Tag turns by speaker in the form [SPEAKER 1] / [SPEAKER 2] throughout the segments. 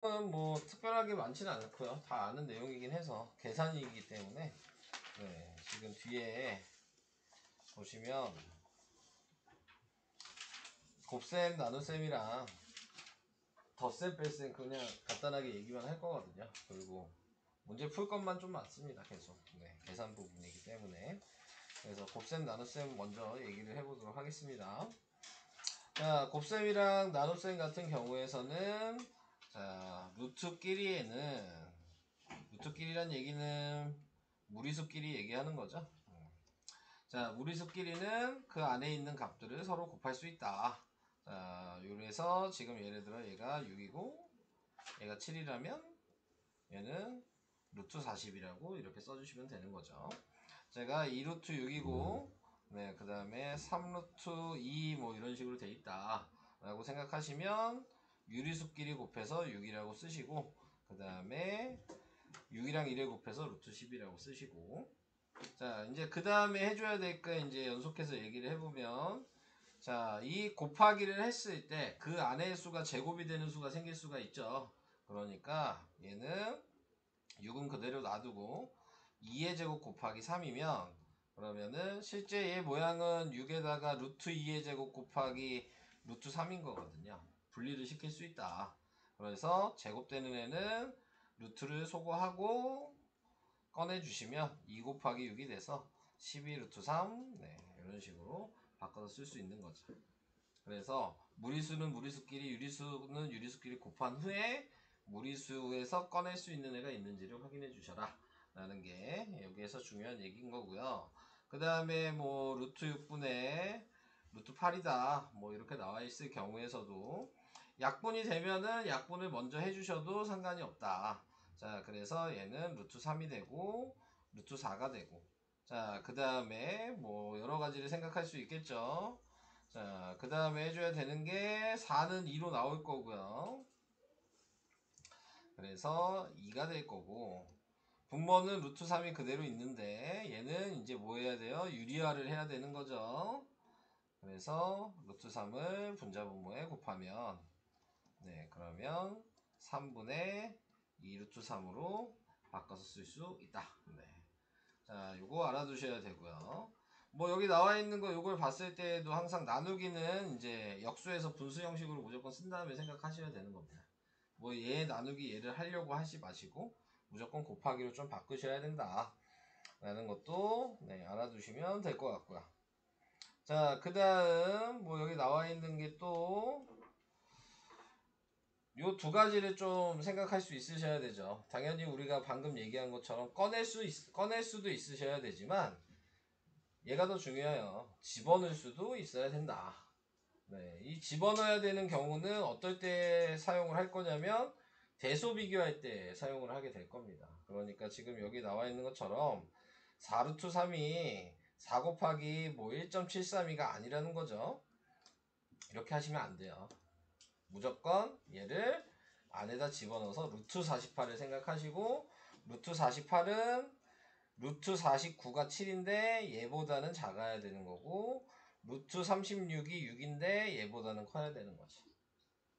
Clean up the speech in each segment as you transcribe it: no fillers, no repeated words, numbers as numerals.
[SPEAKER 1] 뭐 특별하게 많지는 않고요. 다 아는 내용이긴 해서 계산이기 때문에 네, 지금 뒤에 보시면 곱셈, 나눗셈이랑 덧셈, 뺄셈 그냥 간단하게 얘기만 할 거거든요. 그리고 문제 풀 것만 좀 많습니다. 계속 네, 계산 부분이기 때문에 그래서 곱셈, 나눗셈 먼저 얘기를 해보도록 하겠습니다. 자, 곱셈이랑 나눗셈 같은 경우에서는 자, 루트끼리란 얘기는 무리수끼리 얘기하는 거죠. 자, 무리수끼리는 그 안에 있는 값들을 서로 곱할 수 있다. 자, 요래서 지금 예를 들어 얘가 6이고 얘가 7이라면 얘는 루트 40이라고 이렇게 써주시면 되는 거죠. 제가 2루트 6이고 네, 그 다음에 3루트 2 뭐 이런 식으로 돼 있다 라고 생각하시면 유리수끼리 곱해서 6이라고 쓰시고 그 다음에 6이랑 1을 곱해서 루트 10이라고 쓰시고 자 이제 그 다음에 해줘야 될 거 이제 연속해서 얘기를 해보면 자 이 곱하기를 했을 때 그 안의 수가 제곱이 되는 수가 생길 수가 있죠. 그러니까 얘는 6은 그대로 놔두고 2의 제곱 곱하기 3이면 그러면은 실제 얘 모양은 6에다가 루트 2의 제곱 곱하기 루트 3인 거거든요. 분리를 시킬 수 있다. 그래서 제곱되는 애는 루트를 소거하고 꺼내주시면 2 곱하기 6이 돼서 12 루트 3 네, 이런 식으로 바꿔서 쓸 수 있는 거죠. 그래서 무리수는 무리수끼리 유리수는 유리수끼리 곱한 후에 무리수에서 꺼낼 수 있는 애가 있는지를 확인해 주셔라 라는 게 여기에서 중요한 얘기인 거고요. 그 다음에 뭐 루트 6분의 루트 8이다 뭐 이렇게 나와 있을 경우에서도 약분이 되면은 약분을 먼저 해주셔도 상관이 없다. 자 그래서 얘는 루트 3이 되고 루트 4가 되고 자 그 다음에 뭐 여러 가지를 생각할 수 있겠죠. 자, 그 다음에 해줘야 되는 게 4는 2로 나올 거고요. 그래서 2가 될 거고 분모는 루트 3이 그대로 있는데 얘는 이제 뭐 해야 돼요? 유리화를 해야 되는 거죠. 그래서 루트 3을 분자분모에 곱하면 네 그러면 3분의 2 루트 3으로 바꿔서 쓸 수 있다. 네. 자, 요거 알아두셔야 되고요. 뭐 여기 나와 있는 거 요걸 봤을 때도 항상 나누기는 이제 역수에서 분수 형식으로 무조건 쓴 다음에 생각하셔야 되는 겁니다. 뭐 얘 나누기 얘를 하려고 하지 마시고 무조건 곱하기로 좀 바꾸셔야 된다. 라는 것도 네, 알아두시면 될 것 같고요. 자, 그 다음 뭐 여기 나와 있는 게 또 요 두 가지를 좀 생각할 수 있으셔야 되죠. 당연히 우리가 방금 얘기한 것처럼 꺼낼 수도 있으셔야 되지만 얘가 더 중요해요. 집어넣을 수도 있어야 된다. 네, 이 집어넣어야 되는 경우는 어떨 때 사용을 할 거냐면 대소 비교할 때 사용을 하게 될 겁니다. 그러니까 지금 여기 나와 있는 것처럼 4루트 3이 4 곱하기 뭐 1.732가 아니라는 거죠. 이렇게 하시면 안 돼요. 무조건 얘를 안에다 집어넣어서 루트 48을 생각하시고 루트 48은 루트 49가 7인데 얘보다는 작아야 되는 거고 루트 36이 6인데 얘보다는 커야 되는 거지.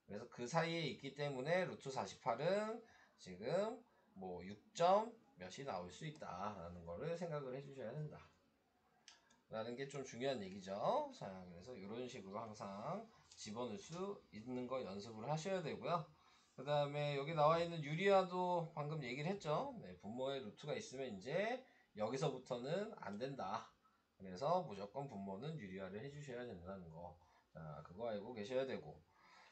[SPEAKER 1] 그래서 그 사이에 있기 때문에 루트 48은 지금 뭐 6점 몇이 나올 수 있다라는 거를 생각을 해주셔야 된다. 라는 게 좀 중요한 얘기죠. 자, 그래서 이런 식으로 항상 집어넣을 수 있는 거 연습을 하셔야 되고요. 그 다음에 여기 나와 있는 유리화도 방금 얘기를 했죠. 네, 분모에 루트가 있으면 이제 여기서부터는 안 된다. 그래서 무조건 분모는 유리화를 해주셔야 된다는 거. 자, 그거 알고 계셔야 되고.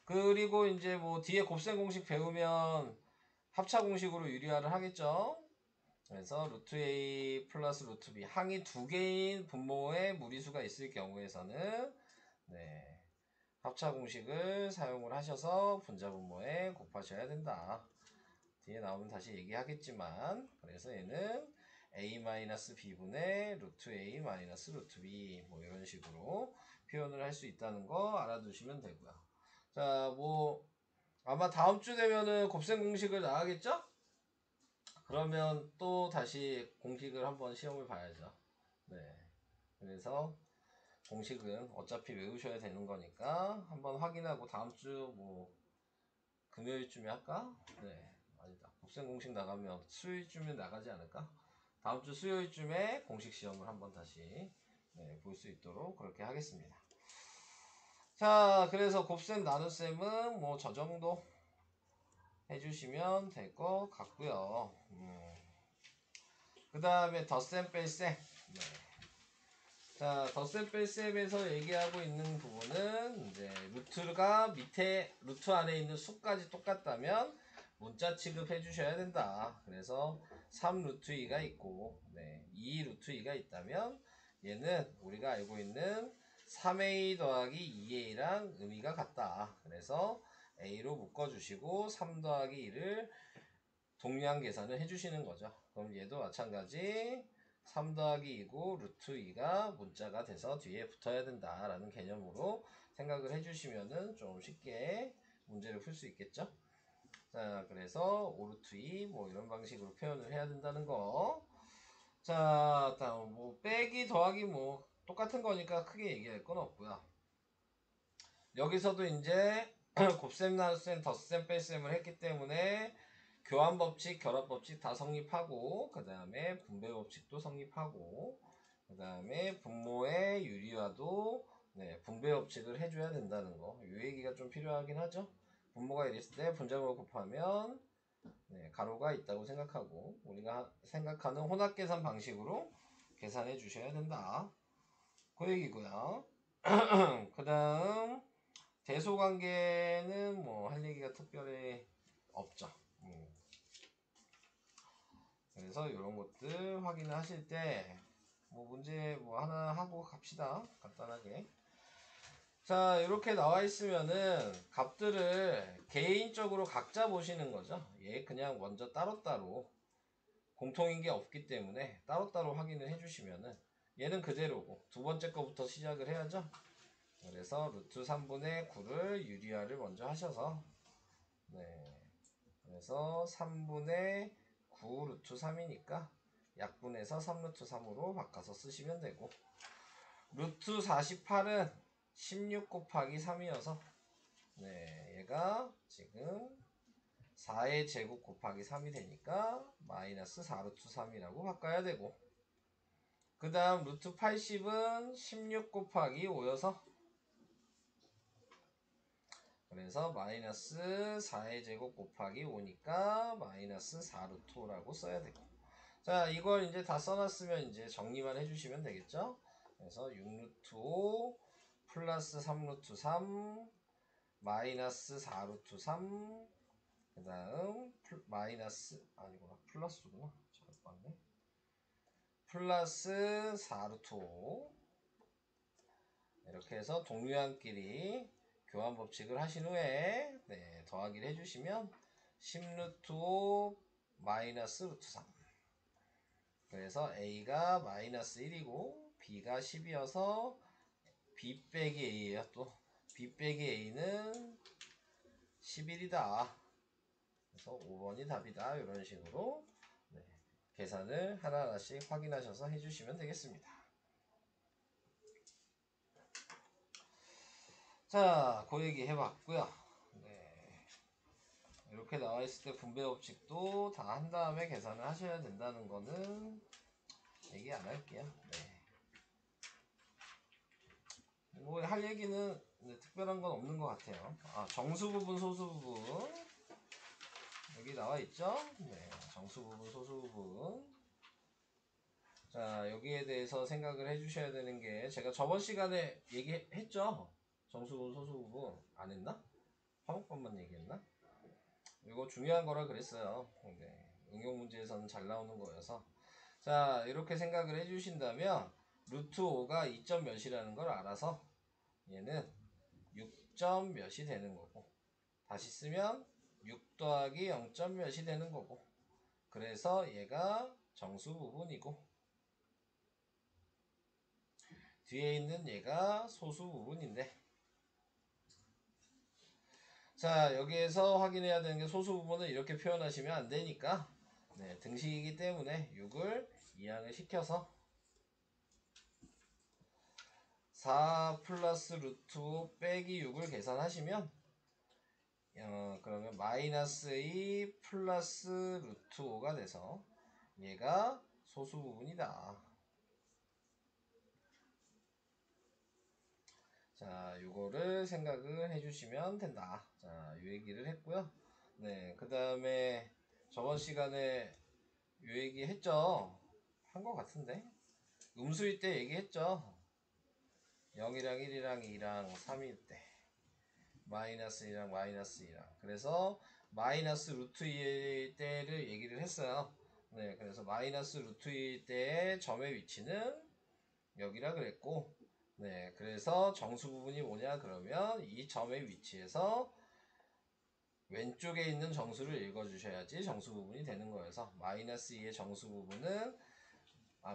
[SPEAKER 1] 그리고 이제 뭐 뒤에 곱셈 공식 배우면 합차 공식으로 유리화를 하겠죠. 그래서 루트 A 플러스 루트 B 항이 두 개인 분모의 무리수가 있을 경우에서는 네, 합차 공식을 사용을 하셔서 분자 분모에 곱하셔야 된다. 뒤에 나오면 다시 얘기하겠지만 그래서 얘는 A-B분의 루트 A 마이너스 루트 B 뭐 이런 식으로 표현을 할 수 있다는 거 알아두시면 되고요. 자, 뭐 아마 다음 주 되면은 곱셈 공식을 나가겠죠? 그러면 또 다시 공식을 한번 시험을 봐야죠. 네. 그래서 공식은 어차피 외우셔야 되는 거니까 한번 확인하고 다음 주 뭐 금요일쯤에 할까? 네, 아니다. 곱셈 공식 나가면 수요일쯤에 나가지 않을까? 다음 주 수요일쯤에 공식 시험을 한번 다시 볼 수 있도록 그렇게 하겠습니다. 자, 그래서 곱셈 나눗셈은 뭐 저 정도 해주시면 될 것 같고요. 그 다음에 덧셈 뺄셈. 네. 자, 덧셈 뺄셈에서 얘기하고 있는 부분은 이제 루트가 밑에 루트 안에 있는 수까지 똑같다면 문자 취급해 주셔야 된다. 그래서 3 루트 2가 있고 2 루트 2가 있다면 얘는 우리가 알고 있는 3a 더하기 2a랑 의미가 같다. 그래서 a로 묶어주시고 3 더하기 2를 동량 계산을 해주시는 거죠. 그럼 얘도 마찬가지 3 더하기 2고 루트 2가 문자가 돼서 뒤에 붙어야 된다라는 개념으로 생각을 해주시면은 좀 쉽게 문제를 풀 수 있겠죠. 자, 그래서 5 루트 2 뭐 이런 방식으로 표현을 해야 된다는 거. 자, 다음 뭐 빼기 더하기 뭐 똑같은 거니까 크게 얘기할 건 없고요. 여기서도 이제 곱셈 나눗셈 덧셈 뺄셈을 했기 때문에 교환법칙, 결합법칙 다 성립하고 그 다음에 분배법칙도 성립하고 그 다음에 분모의 유리화도 분배법칙을 해줘야 된다는 거. 이 얘기가 좀 필요하긴 하죠. 분모가 이랬을 때 분자분모 곱하면 가로가 있다고 생각하고 우리가 생각하는 혼합계산 방식으로 계산해 주셔야 된다. 그 얘기고요. 그 다음 대소관계는 뭐 할 얘기가 특별히 없죠. 그래서 이런 것들 확인을 하실 때 뭐 문제 뭐 하나 하고 갑시다. 간단하게. 자, 이렇게 나와 있으면은 값들을 개인적으로 각자 보시는 거죠. 얘 그냥 먼저 따로따로 공통인 게 없기 때문에 따로따로 확인을 해주시면은 얘는 그대로고 두 번째 거부터 시작을 해야죠. 그래서 루트 3분의 9를 유리화를 먼저 하셔서 그래서 3분의 9 루트 3이니까 약분해서 3 루트 3으로 바꿔서 쓰시면 되고 루트 48은 16 곱하기 3이어서 얘가 지금 4의 제곱 곱하기 3이 되니까 마이너스 4 루트 3이라고 바꿔야 되고 그 다음 루트 80은 16 곱하기 5여서 그래서 마이너스 4의 제곱 곱하기 5니까 마이너스 4 루트 5라고 써야 되고 자, 이걸 이제 다 써놨으면 이제 정리만 해주시면 되겠죠. 그래서 6 루트 5 플러스 3 루트 3 마이너스 4 루트 3 그 다음 마이너스 아니구나 플러스구나 잘못 봤네 플러스 4 루트 5 이렇게 해서 동류항끼리 교환 법칙을 하신 후에 더하기를 해주시면 10 루트 5 마이너스 루트 3 그래서 A가 마이너스 1이고 B가 10이어서 B 빼기 A예요. 또 B 빼기 A는 11이다. 그래서 5번이 답이다. 이런 식으로 계산을 하나하나씩 확인하셔서 해주시면 되겠습니다. 자, 그 얘기 해봤고요. 이렇게 나와 있을 때 분배 법칙도 다 한 다음에 계산을 하셔야 된다는 거는 얘기 안 할게요. 뭐 할 얘기는 특별한 건 없는 것 같아요. 정수 부분, 소수 부분 여기 나와 있죠? 정수 부분, 소수 부분. 자, 여기에 대해서 생각을 해주셔야 되는 게 제가 저번 시간에 얘기했죠? 정수 부분, 소수 부분 안 했나? 화목법만 얘기했나? 이거 중요한 거라 그랬어요. 응용 문제에서는 잘 나오는 거여서 자, 이렇게 생각을 해주신다면 루트 5가 2점 몇이라는 걸 알아서 얘는 6점 몇이 되는 거고 다시 쓰면 6 더하기 0점 몇이 되는 거고 그래서 얘가 정수 부분이고 뒤에 있는 얘가 소수 부분인데 자, 여기에서 확인해야 되는 게 소수 부분을 이렇게 표현하시면 안 되니까 등식이기 때문에 6을 이항을 시켜서 4 플러스 루트 5 빼기 6을 계산하시면 그러면 마이너스 2 플러스 루트 5가 돼서 얘가 소수 부분이다. 자, 요거를 생각을 해주시면 된다. 자, 요 얘기를 했고요. 네, 그 다음에 저번 시간에 요 얘기 했죠? 한 것 같은데? 음수일 때 얘기했죠? 0이랑 1이랑 2랑 3일 때. 마이너스 2랑 마이너스 2랑. 그래서 마이너스 루트 2일 때를 얘기를 했어요. 네, 그래서 마이너스 루트 2일 때의 점의 위치는 여기라 그랬고, 네, 그래서 정수 부분이 뭐냐 그러면 이 점의 위치에서 왼쪽에 있는 정수를 읽어주셔야지 정수 부분이 되는 거여서 마이너스 2의 정수 부분은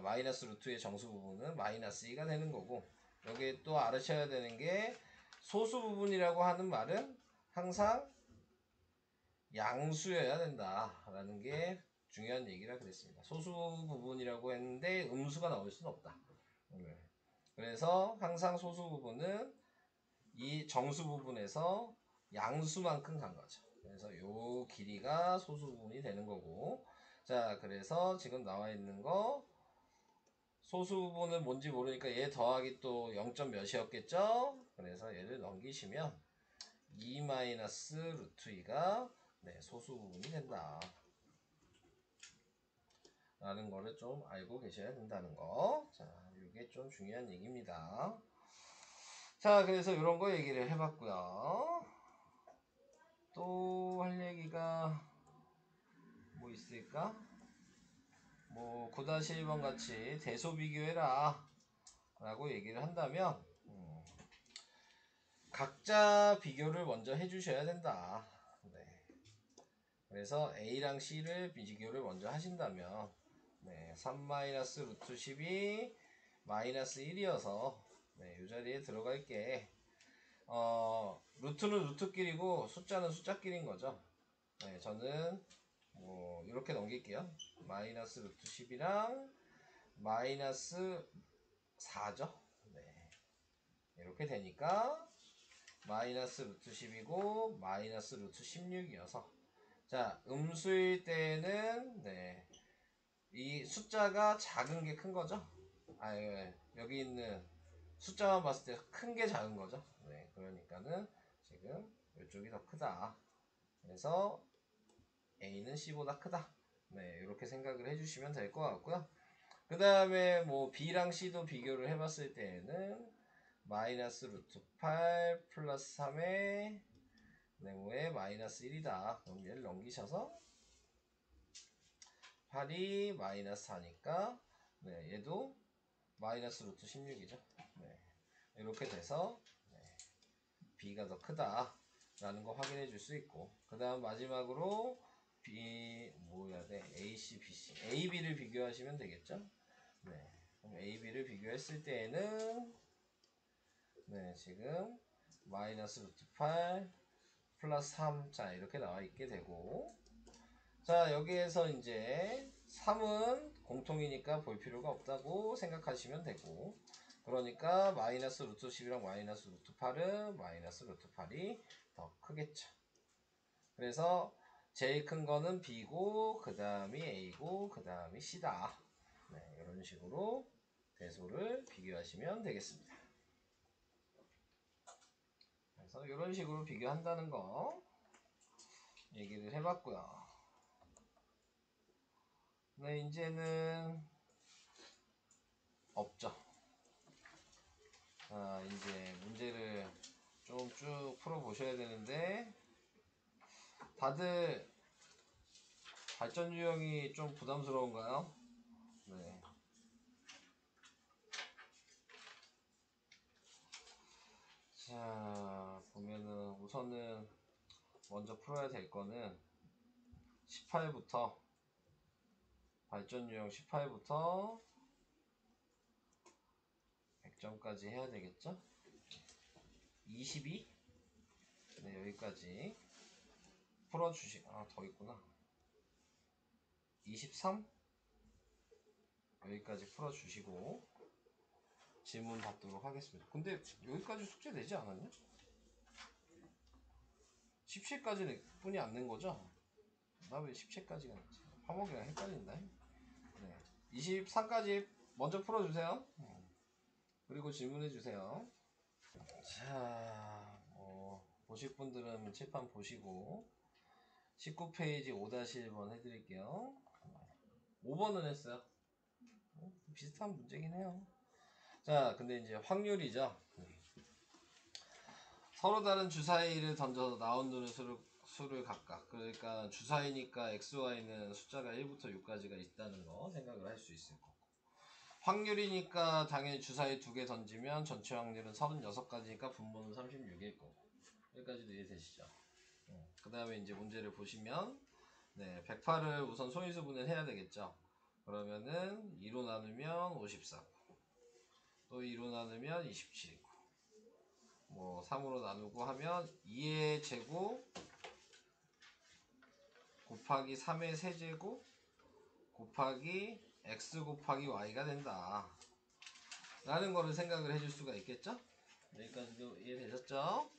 [SPEAKER 1] 마이너스 루트의 정수 부분은 마이너스 2가 되는 거고, 여기 또 알으셔야 되는 게 소수 부분이라고 하는 말은 항상 양수여야 된다라는 게 중요한 얘기라 그랬습니다. 소수 부분이라고 했는데 음수가 나올 수는 없다. 네. 그래서 항상 소수 부분은 이 정수 부분에서 양수만큼 간 거죠. 그래서 요 길이가 소수 부분이 되는 거고, 자, 그래서 지금 나와 있는 거 소수 부분은 뭔지 모르니까 얘 더하기 또 0점 몇이었겠죠? 그래서 얘를 넘기시면 2 마이너스 루트 2가 네, 소수 부분이 된다. 라는 거를 좀 알고 계셔야 된다는 거. 자, 이게 좀 중요한 얘기입니다. 자, 그래서 이런 거 얘기를 해봤고요. 또 할 얘기가 뭐 있을까? 뭐 9-1번 같이 대소 비교해라 라고 얘기를 한다면 각자 비교를 먼저 해주셔야 된다. 네. 그래서 A랑 C를 비교를 먼저 하신다면 네, 3 루트 10이 마이너스 1이어서 네, 이 자리에 들어갈게. 루트는 루트끼리고 숫자는 숫자끼리인 거죠. 네, 저는 뭐 이렇게 넘길게요. 마이너스 루트 10이랑 마이너스 4죠. 네, 이렇게 되니까 마이너스 루트 10이고 마이너스 루트 16이어서 자, 음수일 때는 네, 이 숫자가 작은 게 큰 거죠. 여기 있는 숫자만 봤을 때 큰 게 작은 거죠. 네, 그러니까는 지금 이쪽이 더 크다. 그래서 A는 C보다 크다. 네, 이렇게 생각을 해주시면 될 것 같고요. 그 다음에 뭐 B랑 C도 비교를 해봤을 때에는 마이너스 루트 8 플러스 3의 네모에 마이너스 1이다. 그럼 얘를 넘기셔서 8이 마이너스 4니까 네, 얘도 마이너스 루트 16이죠. 네, 이렇게 돼서 네, B가 더 크다 라는 거 확인해 줄 수 있고, 그 다음 마지막으로 B 뭐 해야 돼? AC, BC, AB를 비교하시면 되겠죠. 네, 그럼 AB를 비교했을 때에는 네, 지금 마이너스 루트 8 플러스 3, 자 이렇게 나와 있게 되고, 자 여기에서 이제 3은 공통이니까 볼 필요가 없다고 생각하시면 되고, 그러니까 마이너스 루트 10이랑 마이너스 루트 8은 마이너스 루트 8이 더 크겠죠. 그래서 제일 큰 거는 B고 그 다음이 A고 그 다음이 C다. 네, 이런 식으로 대소를 비교하시면 되겠습니다. 그래서 이런 식으로 비교한다는 거 얘기를 해봤고요. 네, 이제는 없죠. 자, 이제 문제를 좀 쭉 풀어보셔야 되는데, 다들 발전 유형이 좀 부담스러운가요? 네. 자, 보면은 우선은 먼저 풀어야 될 거는 18부터, 발전 유형 18부터 100점까지 해야 되겠죠? 22? 네, 여기까지 더 있구나. 23? 여기까지 풀어주시고 질문 받도록 하겠습니다. 근데 여기까지 숙제 되지 않았냐? 17까지는 뿐이 안 낸 거죠? 나 왜 17까지가 냈지? 화목이랑 헷갈린다. 네. 23까지 먼저 풀어주세요. 그리고 질문해주세요. 자, 보실 분들은 칠판 보시고 19페이지 5-1번 해드릴게요. 5번은 했어요. 비슷한 문제긴 해요. 자, 근데 이제 확률이죠. 서로 다른 주사위를 던져서 나온 수를 각각. 그러니까 주사위니까 XY는 숫자가 1부터 6까지가 있다는 거 생각을 할 수 있을 거고. 확률이니까 당연히 주사위 2개 던지면 전체 확률은 36가지니까 분모는 36일 거고. 여기까지도 이해되시죠? 그 다음에 이제 문제를 보시면, 네, 108을 우선 소인수분해를 해야 되겠죠? 그러면은 2로 나누면 54고, 또 2로 나누면 27이고, 뭐 3으로 나누고 하면 2의 제곱 곱하기 3의 세제곱 곱하기 x 곱하기 y가 된다 라는 거를 생각을 해줄 수가 있겠죠? 여기까지도 이해되셨죠?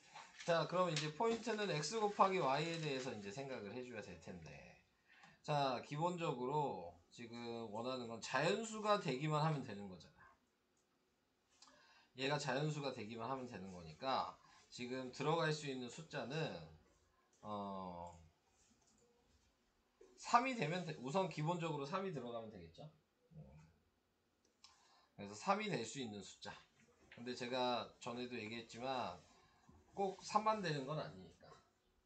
[SPEAKER 1] 자, 그럼 이제 포인트는 x 곱하기 y에 대해서 이제 생각을 해줘야 될 텐데, 자, 기본적으로 지금 원하는 건 자연수가 되기만 하면 되는 거잖아. 얘가 자연수가 되기만 하면 되는 거니까 지금 들어갈 수 있는 숫자는 3이 되면 우선 기본적으로 3이 들어가면 되겠죠. 그래서 3이 될 수 있는 숫자. 근데 제가 전에도 얘기했지만 꼭 3만 되는 건 아니니까.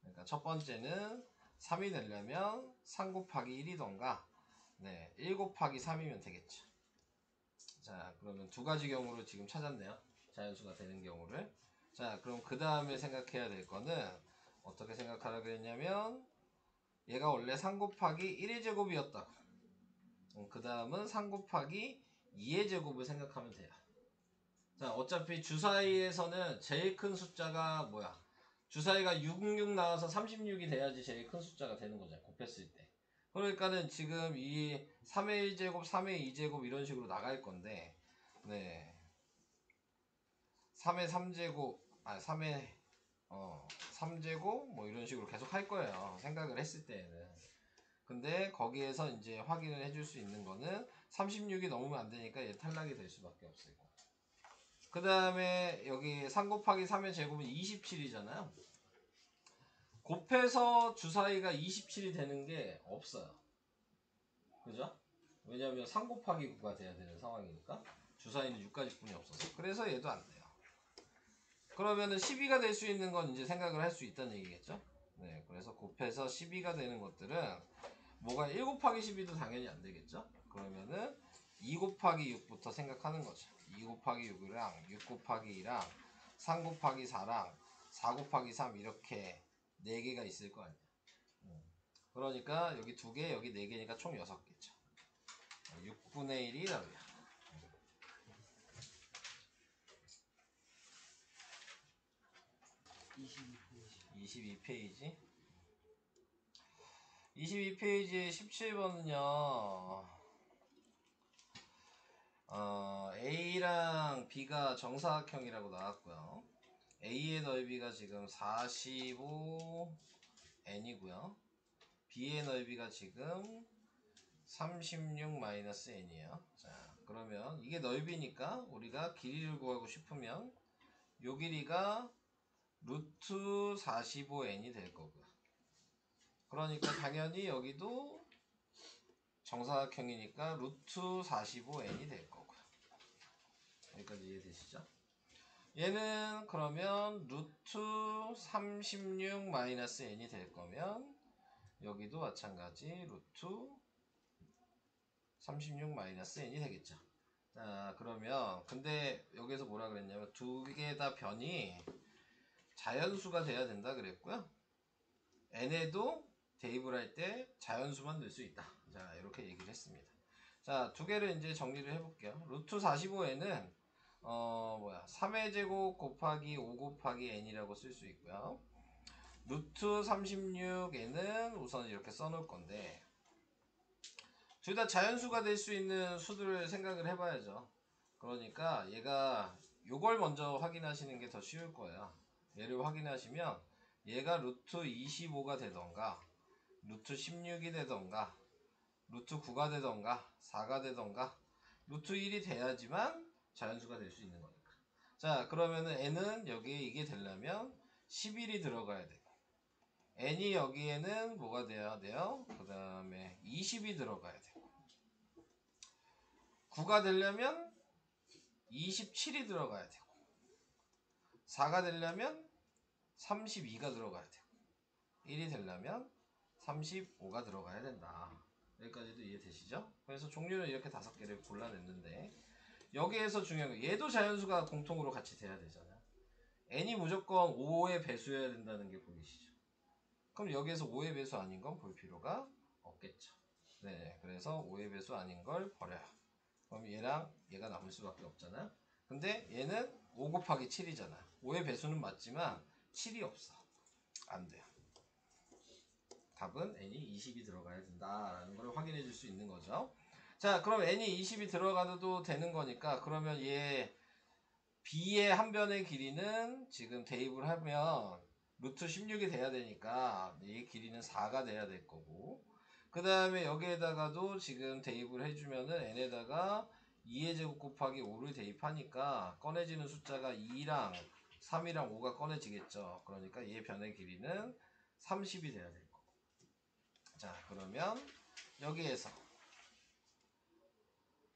[SPEAKER 1] 그러니까 첫 번째는 3이 되려면 3 곱하기 1이던가, 네, 1 곱하기 3이면 되겠죠. 자, 그러면 두 가지 경우를 지금 찾았네요. 자연수가 되는 경우를. 자, 그럼 그 다음에 생각해야 될 거는 어떻게 생각하라고 했냐면, 얘가 원래 3 곱하기 1의 제곱이었다고. 그 다음은 3 곱하기 2의 제곱을 생각하면 돼요. 자, 어차피 주사위에서는 제일 큰 숫자가 뭐야? 주사위가 66 나와서 36이 돼야지 제일 큰 숫자가 되는 거잖아요. 곱했을 때. 그러니까는 지금 이 3의 1제곱, 3의 2제곱 이런 식으로 나갈 건데, 네. 3의 3제곱, 3제곱 뭐 이런 식으로 계속 할 거예요. 생각을 했을 때에는. 근데 거기에서 이제 확인을 해줄 수 있는 거는 36이 넘으면 안 되니까 얘 탈락이 될 수밖에 없을 거고. 그 다음에 여기 3 곱하기 3의 제곱은 27이잖아요. 곱해서 주사위가 27이 되는 게 없어요. 그죠? 왜냐하면 3 곱하기 9가 돼야 되는 상황이니까. 주사위는 6가지 뿐이 없어서. 그래서 얘도 안 돼요. 그러면은 12가 될 수 있는 건 이제 생각을 할 수 있다는 얘기겠죠? 네, 그래서 곱해서 12가 되는 것들은 뭐가 1 곱하기 12도 당연히 안 되겠죠? 그러면은 2 곱하기 6부터 생각하는 거죠. 2 곱하기 6이랑 6 곱하기 2랑 3 곱하기 4랑 4 곱하기 3 이렇게 4개가 있을 거 아니야. 그러니까 여기 2개, 여기 4개니까 총 6개죠. 6분의 1이 답이야. 22페이지. 22페이지 17번은요. A랑 B가 정사각형이라고 나왔고요. A의 넓이가 지금 45n이고요. B의 넓이가 지금 36-n이에요. 자, 그러면 이게 넓이니까 우리가 길이를 구하고 싶으면 요 길이가 루트 45n이 될 거고요. 그러니까 당연히 여기도 정사각형이니까 루트 45n이 될 거고요. 여기까지 이해되시죠? 얘는 그러면 루트 36-n이 될 거면 여기도 마찬가지 루트 36-n이 되겠죠. 자, 그러면 근데 여기서 뭐라 그랬냐면 두 개 다 변이 자연수가 돼야 된다 그랬고요. n에도 대입을 할 때 자연수만 넣을 수 있다. 자, 이렇게 얘기를 했습니다. 자, 두 개를 이제 정리를 해볼게요. 루트 45n은 3의 제곱 곱하기 5 곱하기 n이라고 쓸 수 있고요. 루트 36n은 우선 이렇게 써놓을 건데, 둘 다 자연수가 될 수 있는 수들을 생각을 해봐야죠. 그러니까 얘가 요걸 먼저 확인하시는 게 더 쉬울 거예요. 얘를 확인하시면 얘가 루트 25가 되던가 루트 16이 되던가 루트 9가 되던가 4가 되던가 루트 1이 돼야지만 자연수가 될 수 있는 거니까. 자, 그러면은 n은 여기에 이게 되려면 11이 들어가야 되고 n이 여기에는 뭐가 돼야 돼요? 그 다음에 20이 들어가야 되고 9가 되려면 27이 들어가야 되고 4가 되려면 32가 들어가야 되고 1이 되려면 35가 들어가야 된다. 여기까지도 이해되시죠? 그래서 종류는 이렇게 5개를 골라냈는데 여기에서 중요한 거 얘도 자연수가 공통으로 같이 돼야 되잖아요. n이 무조건 5의 배수여야 된다는 게 보이시죠? 그럼 여기에서 5의 배수 아닌 건 볼 필요가 없겠죠. 네, 그래서 5의 배수 아닌 걸 버려요. 그럼 얘랑 얘가 남을 수밖에 없잖아요. 근데 얘는 5 곱하기 7이잖아. 5의 배수는 맞지만 7이 없어. 안 돼요. 답은 n이 20이 들어가야 된다라는 걸 확인해 줄 수 있는 거죠. 자, 그럼 n이 20이 들어가도 되는 거니까 그러면 얘 b의 한 변의 길이는 지금 대입을 하면 루트 16이 돼야 되니까 이 길이는 4가 돼야 될 거고 그 다음에 여기에다가도 지금 대입을 해주면은 n에다가 2의 제곱 곱하기 5를 대입하니까 꺼내지는 숫자가 2랑 3이랑 5가 꺼내지겠죠. 그러니까 얘 변의 길이는 30이 돼야 될 거고. 자, 그러면 여기에서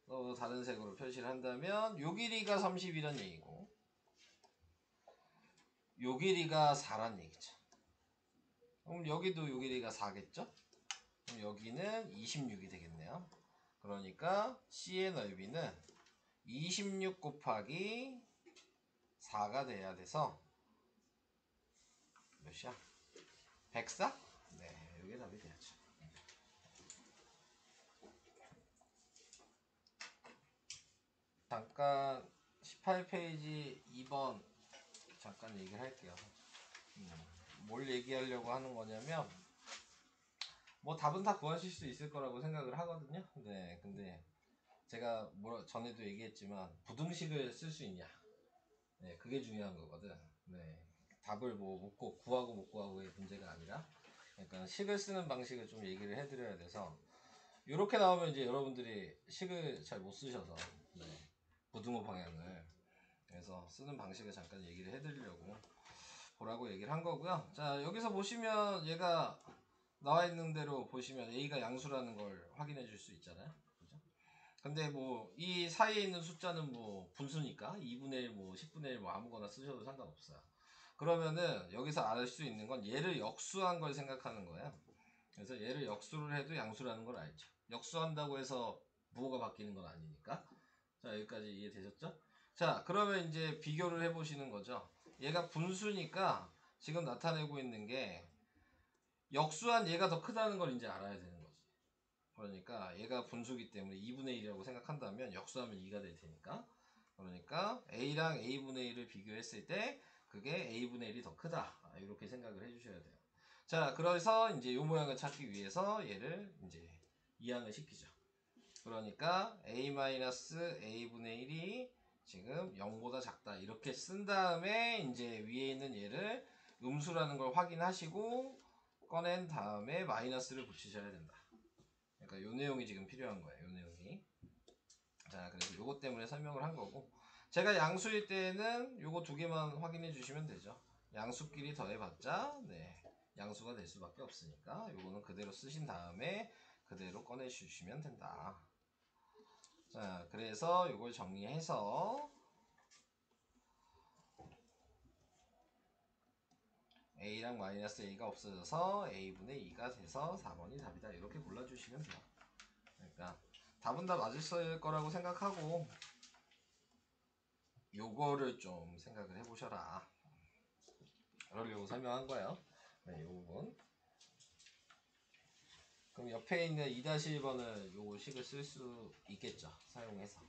[SPEAKER 1] 또 다른 색으로 표시를 한다면 요 길이가 30이란 얘기고 요 길이가 4란 얘기죠. 그럼 여기도 요 길이가 4겠죠? 그럼 여기는 26이 되겠네요. 그러니까 C의 넓이는 26 곱하기 4가 돼야 돼서 몇이야? 104? 네, 이게 답이 돼야죠. 잠깐 18페이지 2번 잠깐 얘기를 할게요. 뭘 얘기하려고 하는 거냐면 뭐 답은 다 구하실 수 있을 거라고 생각을 하거든요. 네, 근데 제가 전에도 얘기했지만 부등식을 쓸 수 있냐? 네, 그게 중요한 거거든. 네, 답을 뭐 구하고 못 구하고의 문제가 아니라, 그러니까 식을 쓰는 방식을 좀 얘기를 해드려야 돼서 이렇게 나오면 이제 여러분들이 식을 잘 못 쓰셔서 네, 부등호 방향을 그래서 쓰는 방식을 잠깐 얘기를 해드리려고 보라고 얘기를 한 거고요. 자, 여기서 보시면 얘가 나와 있는 대로 보시면 A가 양수라는 걸 확인해 줄 수 있잖아요. 그죠? 근데 뭐 이 사이에 있는 숫자는 뭐 분수니까 2분의 1, 뭐 10분의 1 뭐 아무거나 쓰셔도 상관없어요. 그러면은 여기서 알 수 있는 건 얘를 역수한 걸 생각하는 거예요. 그래서 얘를 역수를 해도 양수라는 걸 알죠. 역수한다고 해서 부호가 바뀌는 건 아니니까. 자, 여기까지 이해되셨죠? 자, 그러면 이제 비교를 해보시는 거죠. 얘가 분수니까 지금 나타내고 있는 게 역수한 얘가 더 크다는 걸 이제 알아야 되는 거지. 그러니까 얘가 분수기 때문에 2분의 1이라고 생각한다면 역수하면 2가 될 테니까. 그러니까 A랑 A분의 1을 비교했을 때 그게 A분의 1이 더 크다. 이렇게 생각을 해주셔야 돼요. 자, 그래서 이제 이 모양을 찾기 위해서 얘를 이제 이항을 시키죠. 그러니까 A-A분의 1이 지금 0보다 작다. 이렇게 쓴 다음에 이제 위에 있는 얘를 음수라는 걸 확인하시고 꺼낸 다음에 마이너스를 붙이셔야 된다. 그러니까 요 내용이 지금 필요한 거예요. 요 내용이. 자, 그래서 요것 때문에 설명을 한 거고 제가 양수일 때는 요거 두 개만 확인해 주시면 되죠. 양수끼리 더해봤자 네, 양수가 될 수밖에 없으니까 요거는 그대로 쓰신 다음에 그대로 꺼내 주시면 된다. 자, 그래서 요걸 정리해서 A랑 마이너스 A가 없어져서 A분의 2가 돼서 4번이 답이다. 이렇게 골라주시면 돼요. 그러니까 답은 다 맞을 거라고 생각하고 요거를 좀 생각을 해보셔라. 그러려고 설명한 거예요. 네, 요 부분. 그럼 옆에 있는 2-1번을 요 식을 쓸 수 있겠죠. 사용해서.